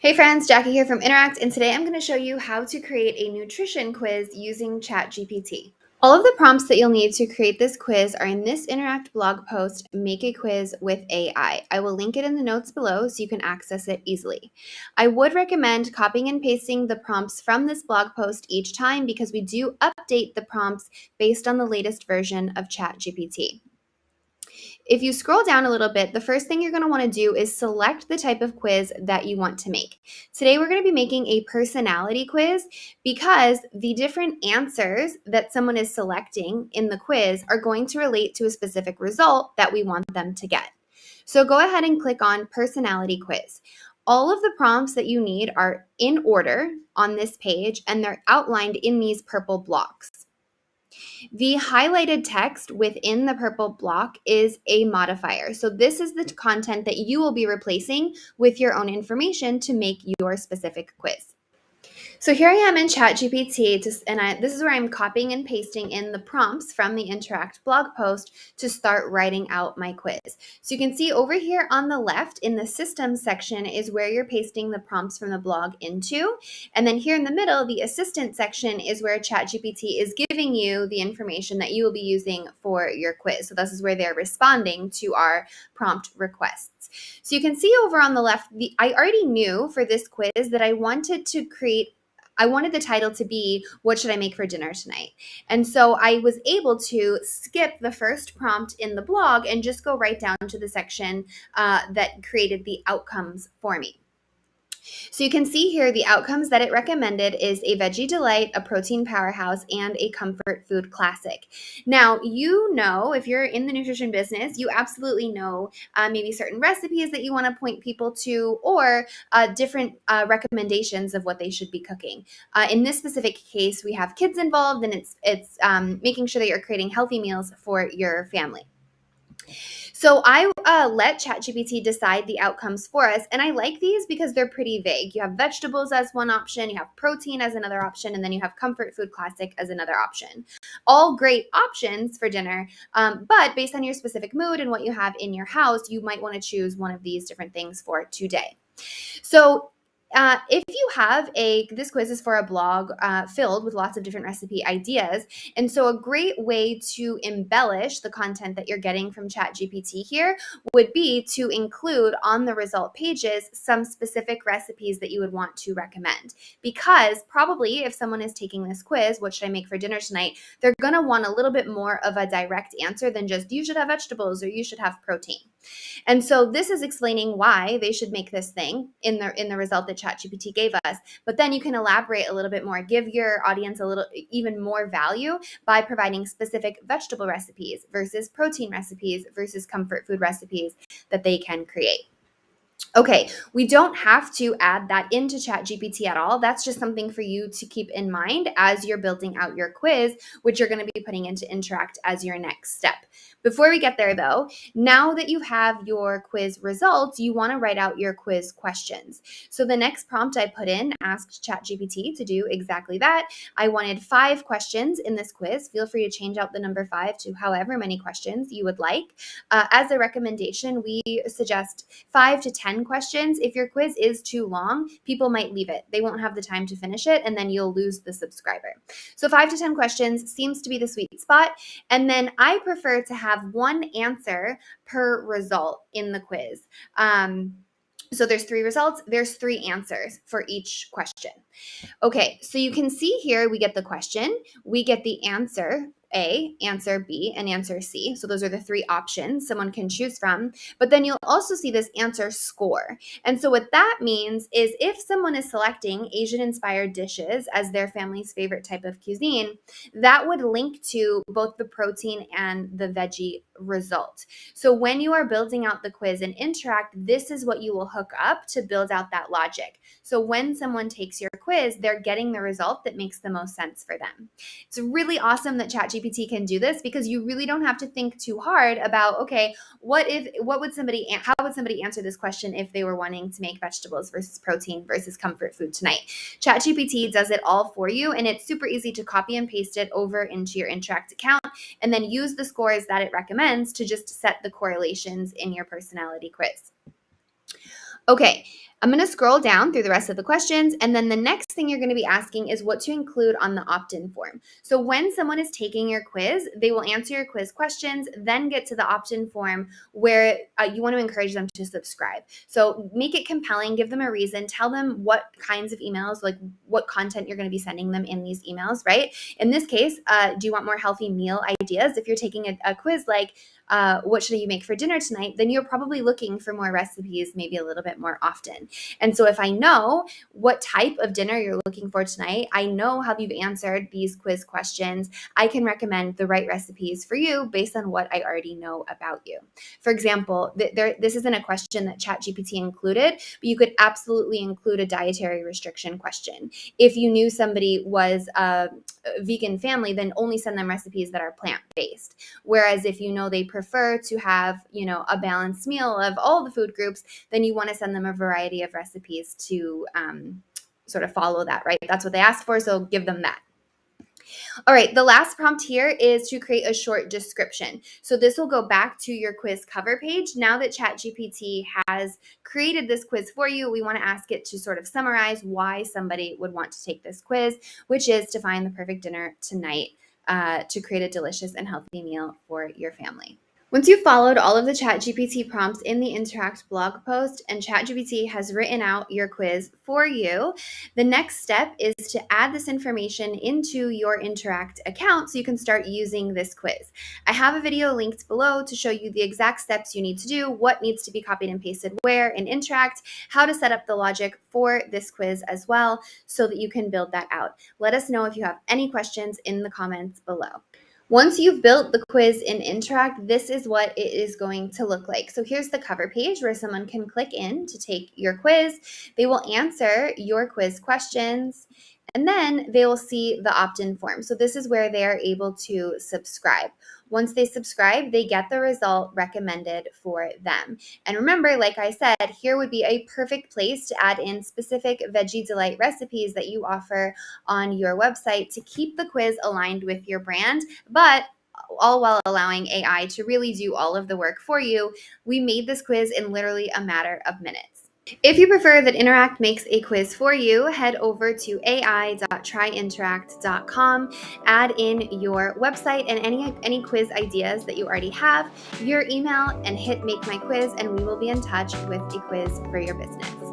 Hey friends, Jackie here from Interact, and today I'm going to show you how to create a nutrition quiz using ChatGPT. All of the prompts that you'll need to create this quiz are in this Interact blog post, Make a Quiz with AI. I will link it in the notes below so you can access it easily. I would recommend copying and pasting the prompts from this blog post each time because we do update the prompts based on the latest version of ChatGPT. If you scroll down a little bit, the first thing you're going to want to do is select the type of quiz that you want to make. Today, we're going to be making a personality quiz because the different answers that someone is selecting in the quiz are going to relate to a specific result that we want them to get. So go ahead and click on personality quiz. All of the prompts that you need are in order on this page, and they're outlined in these purple blocks. The highlighted text within the purple block is a modifier. So this is the content that you will be replacing with your own information to make your specific quiz. So here I am in ChatGPT, this is where I'm copying and pasting in the prompts from the Interact blog post to start writing out my quiz. So you can see over here on the left in the Systems section is where you're pasting the prompts from the blog into. And then here in the middle, the Assistant section is where ChatGPT is giving you the information that you will be using for your quiz. So this is where they're responding to our prompt requests. So you can see over on the left, I already knew for this quiz that I wanted the title to be, what should I make for dinner tonight? And so I was able to skip the first prompt in the blog and just go right down to the section that created the outcomes for me. So you can see here the outcomes that it recommended is a veggie delight, a protein powerhouse, and a comfort food classic. Now, you know, if you're in the nutrition business, you absolutely know maybe certain recipes that you want to point people to or different recommendations of what they should be cooking. In this specific case, we have kids involved, and it's making sure that you're creating healthy meals for your family. So I let ChatGPT decide the outcomes for us, and I like these because they're pretty vague. You have vegetables as one option, you have protein as another option, and then you have comfort food classic as another option. All great options for dinner, but based on your specific mood and what you have in your house, you might want to choose one of these different things for today. So if you have this quiz is for a blog filled with lots of different recipe ideas. And so a great way to embellish the content that you're getting from ChatGPT here would be to include on the result pages some specific recipes that you would want to recommend. Because probably if someone is taking this quiz, what should I make for dinner tonight? They're going to want a little bit more of a direct answer than just you should have vegetables or you should have protein. And so this is explaining why they should make this thing in the result that ChatGPT gave us. But then you can elaborate a little bit more, give your audience a little even more value by providing specific vegetable recipes versus protein recipes versus comfort food recipes that they can create. Okay, we don't have to add that into ChatGPT at all. That's just something for you to keep in mind as you're building out your quiz, which you're going to be putting into Interact as your next step. Before we get there though, now that you have your quiz results, you want to write out your quiz questions. So the next prompt I put in asked ChatGPT to do exactly that. I wanted 5 questions in this quiz. Feel free to change out the number 5 to however many questions you would like. As a recommendation, we suggest 5 to 10 questions. If your quiz is too long, people might leave it. They won't have the time to finish it, and then you'll lose the subscriber. So 5 to 10 questions seems to be the sweet spot. And then I prefer to have one answer per result in the quiz. So there's 3 results, there's 3 answers for each question. Okay, so you can see here we get the question, we get the answer A, answer B, and answer C. So those are the 3 options someone can choose from. But then you'll also see this answer score. And so what that means is if someone is selecting Asian-inspired dishes as their family's favorite type of cuisine, that would link to both the protein and the veggie result. So when you are building out the quiz and Interact, this is what you will hook up to build out that logic. So when someone takes your quiz, they're getting the result that makes the most sense for them. It's really awesome that ChatGPT can do this because you really don't have to think too hard about, okay, how would somebody answer this question if they were wanting to make vegetables versus protein versus comfort food tonight? ChatGPT does it all for you, and it's super easy to copy and paste it over into your Interact account and then use the scores that it recommends to just set the correlations in your personality quiz. Okay, I'm going to scroll down through the rest of the questions, and then the next thing you're going to be asking is what to include on the opt-in form. So when someone is taking your quiz, they will answer your quiz questions, then get to the opt-in form where you want to encourage them to subscribe. So make it compelling, give them a reason, tell them what kinds of emails, like what content you're going to be sending them in these emails, right? In this case, do you want more healthy meal ideas? If you're taking a quiz like, what should you make for dinner tonight, then you're probably looking for more recipes, maybe a little bit more often. And so if I know what type of dinner you're looking for tonight, I know how you've answered these quiz questions, I can recommend the right recipes for you based on what I already know about you. For example, this isn't a question that ChatGPT included, but you could absolutely include a dietary restriction question. If you knew somebody was a vegan family, then only send them recipes that are plant-based. Whereas if you know they prefer to have, a balanced meal of all the food groups, then you want to send them a variety of recipes to sort of follow that, right? That's what they asked for, so give them that. All right, the last prompt here is to create a short description. So this will go back to your quiz cover page. Now that ChatGPT has created this quiz for you, we want to ask it to sort of summarize why somebody would want to take this quiz, which is to find the perfect dinner tonight to create a delicious and healthy meal for your family. Once you've followed all of the ChatGPT prompts in the Interact blog post and ChatGPT has written out your quiz for you, the next step is to add this information into your Interact account so you can start using this quiz. I have a video linked below to show you the exact steps you need to do, what needs to be copied and pasted where in Interact, how to set up the logic for this quiz as well so that you can build that out. Let us know if you have any questions in the comments below. Once you've built the quiz in Interact, this is what it is going to look like. So here's the cover page where someone can click in to take your quiz. They will answer your quiz questions, and then they will see the opt-in form. So this is where they are able to subscribe. Once they subscribe, they get the result recommended for them. And remember, like I said, here would be a perfect place to add in specific Veggie Delight recipes that you offer on your website to keep the quiz aligned with your brand, but all while allowing AI to really do all of the work for you. We made this quiz in literally a matter of minutes. If you prefer that Interact makes a quiz for you, head over to ai.tryinteract.com, add in your website and any quiz ideas that you already have, your email, and hit Make My Quiz, and we will be in touch with a quiz for your business.